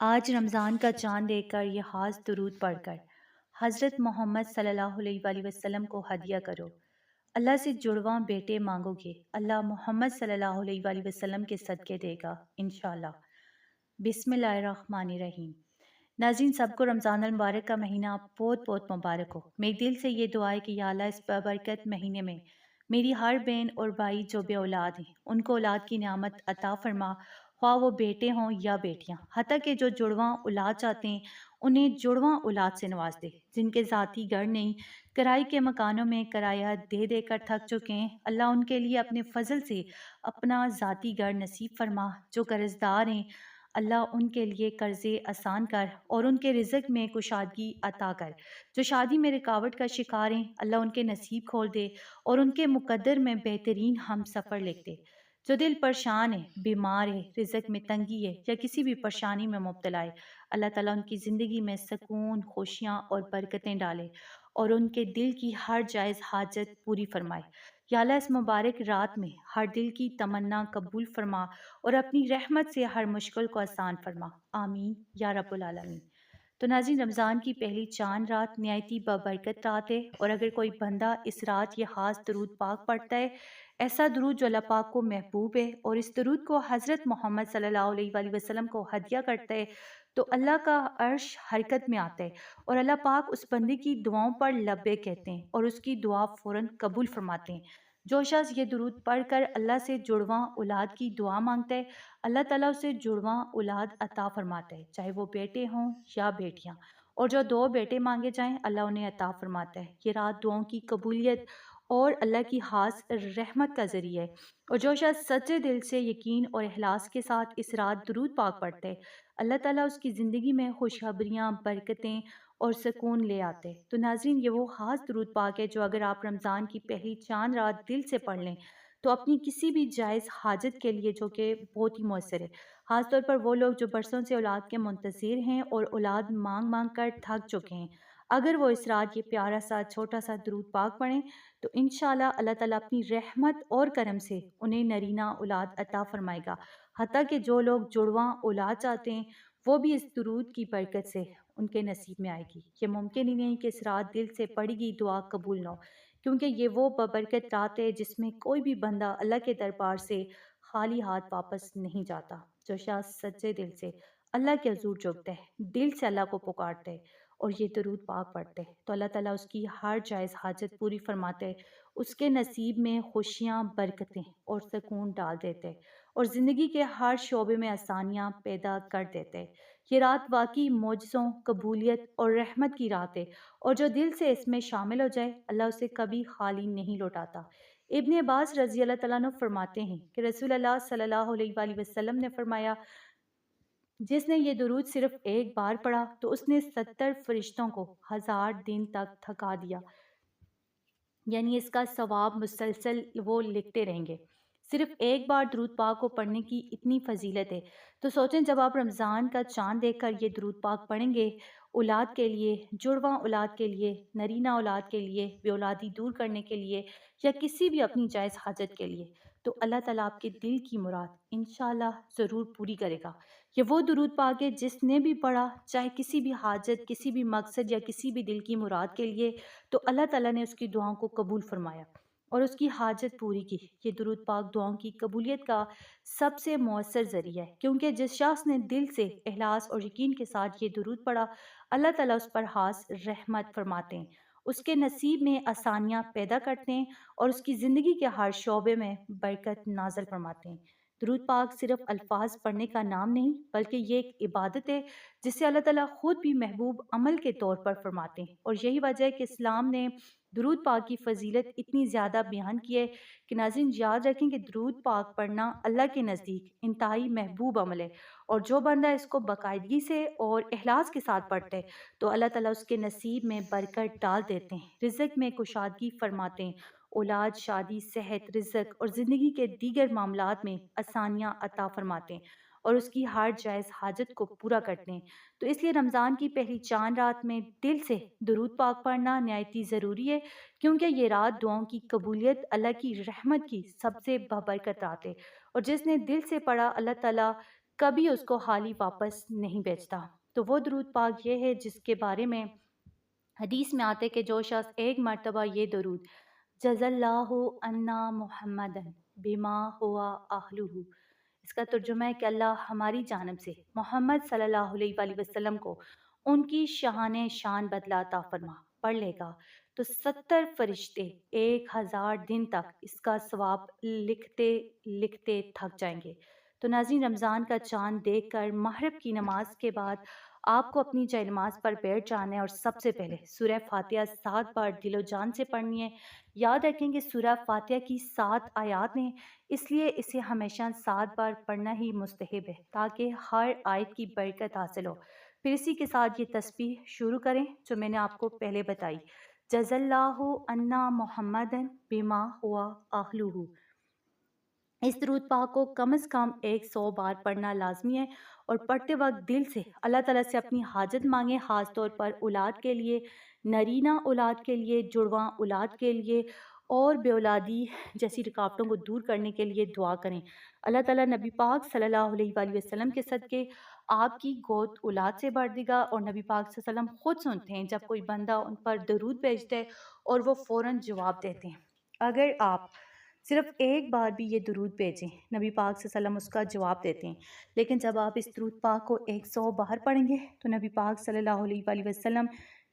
آج رمضان کا چاند دیکھ کر یہ خاص درود پڑھ کر حضرت محمد صلی اللہ علیہ وآلہ وسلم کو ہدیہ کرو۔ اللہ سے جڑواں بیٹے مانگو گے، اللہ محمد صلی اللہ علیہ وآلہ وسلم کے صدقے دے گا انشاءاللہ۔ بسم اللہ الرحمن الرحیم۔ ناظرین، سب کو رمضان المبارک کا مہینہ بہت بہت مبارک ہو۔ میرے دل سے یہ دعا ہے کہ یا اللہ اس بابرکت مہینے میں میری ہر بہن اور بھائی جو بے اولاد ہیں ان کو اولاد کی نعمت عطا فرما، خواہ وہ بیٹے ہوں یا بیٹیاں، حتیٰ کہ جو جڑواں اولاد چاہتے ہیں انہیں جڑواں اولاد سے نواز دے۔ جن کے ذاتی گھر نہیں، کرائے کے مکانوں میں کرایہ دے دے کر تھک چکے ہیں، اللہ ان کے لیے اپنے فضل سے اپنا ذاتی گھر نصیب فرما۔ جو قرض دار ہیں، اللہ ان کے لیے قرضے آسان کر اور ان کے رزق میں کشادگی عطا کر۔ جو شادی میں رکاوٹ کا شکار ہیں، اللہ ان کے نصیب کھول دے اور ان کے مقدر میں بہترین ہم سفر لکھ دے۔ جو دل پریشان ہے، بیمار ہے، رزق میں تنگی ہے یا کسی بھی پریشانی میں مبتلا ہے، اللہ تعالیٰ ان کی زندگی میں سکون، خوشیاں اور برکتیں ڈالے اور ان کے دل کی ہر جائز حاجت پوری فرمائے۔ یا اللہ اس مبارک رات میں ہر دل کی تمنا قبول فرما اور اپنی رحمت سے ہر مشکل کو آسان فرما، آمین یا رب العالمین۔ تو ناظرین، رمضان کی پہلی چاند رات نہایتی بابرکت رات ہے، اور اگر کوئی بندہ اس رات یہ خاص درود پاک پڑھتا ہے، ایسا درود جو اللہ پاک کو محبوب ہے، اور اس درود کو حضرت محمد صلی اللہ علیہ وآلہ وسلم کو ہدیہ کرتا ہے، تو اللہ کا عرش حرکت میں آتا ہے اور اللہ پاک اس بندے کی دعاؤں پر لبیک کہتے ہیں اور اس کی دعا فوراً قبول فرماتے ہیں۔ جو شخص یہ درود پڑھ کر اللہ سے جڑواں اولاد کی دعا مانگتا ہے، اللہ تعالیٰ اسے جڑواں اولاد عطا فرماتا ہے، چاہے وہ بیٹے ہوں یا بیٹیاں، اور جو دو بیٹے مانگے جائیں اللہ انہیں عطا فرماتا ہے۔ یہ رات دعاؤں کی قبولیت اور اللہ کی خاص رحمت کا ذریعہ ہے، اور جو شخص سچے دل سے یقین اور اخلاص کے ساتھ اس رات درود پاک پڑھتا ہے، اللہ تعالیٰ اس کی زندگی میں خوشخبریاں، برکتیں اور سکون لے آتے ہیں۔ تو ناظرین، یہ وہ خاص درود پاک ہے جو اگر آپ رمضان کی پہلی چاند رات دل سے پڑھ لیں تو اپنی کسی بھی جائز حاجت کے لیے، جو کہ بہت ہی مؤثر ہے، خاص طور پر وہ لوگ جو برسوں سے اولاد کے منتظر ہیں اور اولاد مانگ مانگ کر تھک چکے ہیں، اگر وہ اس رات یہ پیارا سا چھوٹا سا درود پاک پڑھیں تو انشاءاللہ اللہ تعالیٰ اپنی رحمت اور کرم سے انہیں نرینہ اولاد عطا فرمائے گا، حتیٰ کہ جو لوگ جڑواں اولاد چاہتے ہیں وہ بھی اس درود کی برکت سے ان کے نصیب میں آئے گی۔ یہ ممکن ہی نہیں کہ اس رات دل سے پڑھی گئی دعا قبول نہ ہو، کیونکہ یہ وہ بابرکت رات ہے جس میں کوئی بھی بندہ اللہ کے دربار سے خالی ہاتھ واپس نہیں جاتا۔ جو شخص سچے دل سے اللہ کے حضور جھکتا ہے، دل سے اللہ کو پکارتا ہے اور یہ درود پاک پڑھتے ہیں، تو اللہ تعالیٰ اس کی ہر جائز حاجت پوری فرماتے ہے، اس کے نصیب میں خوشیاں، برکتیں اور سکون ڈال دیتے ہیں اور زندگی کے ہر شعبے میں آسانیاں پیدا کر دیتے ہیں۔ یہ رات واقعی معجزوں، قبولیت اور رحمت کی رات ہے، اور جو دل سے اس میں شامل ہو جائے اللہ اسے کبھی خالی نہیں لوٹاتا۔ ابن عباس رضی اللہ تعالیٰ عنہ فرماتے ہیں کہ رسول اللہ صلی اللہ علیہ وآلہ وسلم نے فرمایا، جس نے یہ درود صرف ایک بار پڑھا تو اس نے 70 فرشتوں کو 1000 دن تک تھکا دیا، یعنی اس کا ثواب مسلسل وہ لکھتے رہیں گے۔ صرف ایک بار درود پاک کو پڑھنے کی اتنی فضیلت ہے، تو سوچیں جب آپ رمضان کا چاند دیکھ کر یہ درود پاک پڑھیں گے، اولاد کے لیے، جڑواں اولاد کے لیے، نرینہ اولاد کے لیے، بے اولادی دور کرنے کے لیے، یا کسی بھی اپنی جائز حاجت کے لیے، تو اللہ تعالیٰ آپ کے دل کی مراد انشاءاللہ ضرور پوری کرے گا۔ یہ وہ درود پاک ہے جس نے بھی پڑھا، چاہے کسی بھی حاجت، کسی بھی مقصد یا کسی بھی دل کی مراد کے لیے، تو اللہ تعالیٰ نے اس کی دعاؤں کو قبول فرمایا اور اس کی حاجت پوری کی۔ یہ درود پاک دعاؤں کی قبولیت کا سب سے مؤثر ذریعہ ہے، کیونکہ جس شخص نے دل سے اخلاص اور یقین کے ساتھ یہ درود پڑھا، اللہ تعالیٰ اس پر خاص رحمت فرماتے ہیں، اس کے نصیب میں آسانیاں پیدا کرتے ہیں اور اس کی زندگی کے ہر شعبے میں برکت نازل فرماتے ہیں۔ درود پاک صرف الفاظ پڑھنے کا نام نہیں، بلکہ یہ ایک عبادت ہے جسے اللہ تعالیٰ خود بھی محبوب عمل کے طور پر فرماتے ہیں، اور یہی وجہ ہے کہ اسلام نے درود پاک کی فضیلت اتنی زیادہ بیان کی ہے کہ ناظرین یاد رکھیں کہ درود پاک پڑھنا اللہ کے نزدیک انتہائی محبوب عمل ہے، اور جو بندہ اس کو باقاعدگی سے اور اخلاص کے ساتھ پڑھتا ہے تو اللہ تعالیٰ اس کے نصیب میں برکت ڈال دیتے ہیں، رزق میں کشادگی فرماتے ہیں، اولاد، شادی، صحت، رزق اور زندگی کے دیگر معاملات میں آسانیاں عطا فرماتے ہیں اور اس کی ہر جائز حاجت کو پورا کرتے ہیں۔ تو اس لیے رمضان کی پہلی چاند رات میں دل سے درود پاک پڑھنا نہایتی ضروری ہے، کیونکہ یہ رات دعاؤں کی قبولیت، اللہ کی رحمت کی سب سے بابرکت رات ہے، اور جس نے دل سے پڑھا اللہ تعالیٰ کبھی اس کو خالی واپس نہیں بھیجتا۔ تو وہ درود پاک یہ ہے جس کے بارے میں حدیث میں آتے کہ جو شخص ایک مرتبہ یہ درود جزا اللہ عنا محمدن بما ہوا اہلہ، اس کا ترجمہ ہے کہ اللہ ہماری جانب سے محمد صلی اللہ علیہ وآلہ وسلم کو ان کی شان بدلہ عطا فرما پڑھ لے گا تو 70 فرشتے 1000 دن تک اس کا ثواب لکھتے لکھتے تھک جائیں گے۔ تو ناظرین، رمضان کا چاند دیکھ کر مغرب کی نماز کے بعد آپ کو اپنی جائے نماز پر بیٹھ جانا ہے اور سب سے پہلے سورہ فاتحہ 7 بار دل و جان سے پڑھنی ہے۔ یاد رکھیں کہ سورہ فاتحہ کی 7 آیات ہیں، اس لیے اسے ہمیشہ 7 بار پڑھنا ہی مستحب ہے تاکہ ہر آیت کی برکت حاصل ہو۔ پھر اسی کے ساتھ یہ تسبیح شروع کریں جو میں نے آپ کو پہلے بتائی، جزا اللہ عنا محمدن بما ہوا اہلہ۔ اس درود پاک کو کم از کم 100 بار پڑھنا لازمی ہے اور پڑھتے وقت دل سے اللہ تعالیٰ سے اپنی حاجت مانگیں، خاص طور پر اولاد کے لیے، نرینہ اولاد کے لیے، جڑواں اولاد کے لیے اور بے اولادی جیسی رکاوٹوں کو دور کرنے کے لیے دعا کریں۔ اللہ تعالیٰ نبی پاک صلی اللہ علیہ وآلہ وسلم کے صدقے آپ کی گود اولاد سے بھر دے گا، اور نبی پاک صلی اللہ علیہ وسلم خود سنتے ہیں جب کوئی بندہ ان پر درود بھیجتا ہے اور وہ فوراً جواب دیتے ہیں۔ اگر آپ صرف ایک بار بھی یہ درود بھیجیں، نبی پاک صلی اللہ علیہ وسلم اس کا جواب دیتے ہیں، لیکن جب آپ اس درود پاک کو 100 بار پڑھیں گے تو نبی پاک صلی اللہ علیہ وآلہ وسلم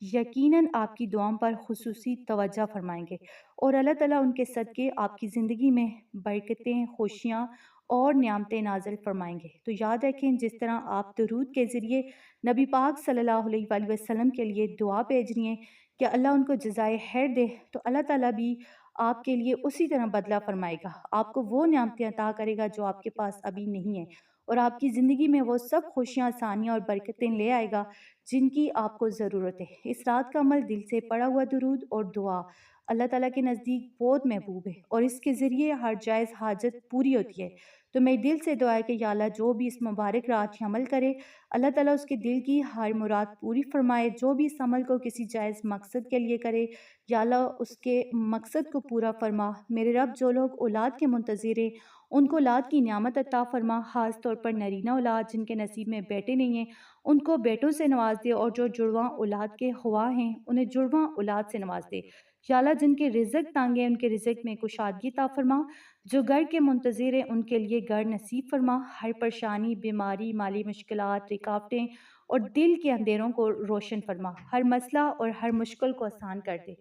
یقیناً آپ کی دعاؤں پر خصوصی توجہ فرمائیں گے، اور اللہ تعالیٰ ان کے صدقے آپ کی زندگی میں برکتیں، خوشیاں اور نعمتیں نازل فرمائیں گے۔ تو یاد رکھیں، جس طرح آپ درود کے ذریعے نبی پاک صلی اللہ علیہ وآلہ وسلم کے لیے دعا بھیج رہی ہیں کہ اللہ ان کو جزائے خیر دے، تو اللہ تعالیٰ بھی آپ کے لیے اسی طرح بدلہ فرمائے گا، آپ کو وہ نعمتیں عطا کرے گا جو آپ کے پاس ابھی نہیں ہیں، اور آپ کی زندگی میں وہ سب خوشیاں، آسانیاں اور برکتیں لے آئے گا جن کی آپ کو ضرورت ہے۔ اس رات کا عمل، دل سے پڑھا ہوا درود اور دعا اللہ تعالیٰ کے نزدیک بہت محبوب ہے، اور اس کے ذریعے ہر جائز حاجت پوری ہوتی ہے۔ تو میری دل سے دعا ہے کہ یا اللہ جو بھی اس مبارک رات میں عمل کرے، اللہ تعالیٰ اس کے دل کی ہر مراد پوری فرمائے۔ جو بھی اس عمل کو کسی جائز مقصد کے لیے کرے، یا اللہ اس کے مقصد کو پورا فرما۔ میرے رب، جو لوگ اولاد کے منتظر ہیں ان کو اولاد کی نعمت عطا فرما، خاص طور پر نرینہ اولاد جن کے نصیب میں بیٹے نہیں ہیں ان کو بیٹوں سے نواز دے، اور جو جڑواں اولاد کے خواہ ہیں انہیں جڑواں اولاد سے نواز دے۔ یا اللہ جن کے رزق تنگ ہیں ان کے رزق میں کشادگی عطا فرما، جو گھر کے منتظر ہیں ان کے لیے گھر نصیب فرما، ہر پریشانی، بیماری، مالی مشکلات، رکاوٹیں اور دل کے اندھیروں کو روشن فرما، ہر مسئلہ اور ہر مشکل کو آسان کر دے۔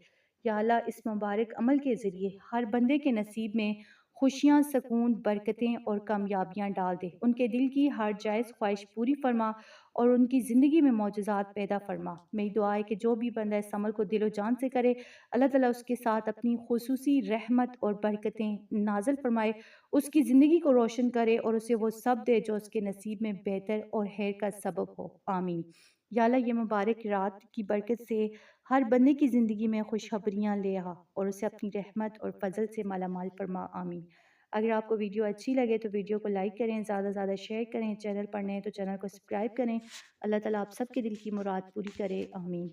یا اللہ اس مبارک عمل کے ذریعے ہر بندے کے نصیب میں خوشیاں، سکون، برکتیں اور کامیابیاں ڈال دے، ان کے دل کی ہر جائز خواہش پوری فرما اور ان کی زندگی میں معجزات پیدا فرما۔ میری دعا ہے کہ جو بھی بندہ اس عمل کو دل و جان سے کرے، اللہ تعالیٰ اس کے ساتھ اپنی خصوصی رحمت اور برکتیں نازل فرمائے، اس کی زندگی کو روشن کرے اور اسے وہ سب دے جو اس کے نصیب میں بہتر اور خیر کا سبب ہو۔ آمین۔ یا اللہ یہ مبارک رات کی برکت سے ہر بندے کی زندگی میں خوشخبریاں لے آ اور اسے اپنی رحمت اور فضل سے مالا مال فرما۔ آمین۔ اگر آپ کو ویڈیو اچھی لگے تو ویڈیو کو لائک کریں، زیادہ سے زیادہ شیئر کریں، چینل پر نئے ہیں تو چینل کو سبسکرائب کریں۔ اللہ تعالیٰ آپ سب کے دل کی مراد پوری کرے۔ آمین۔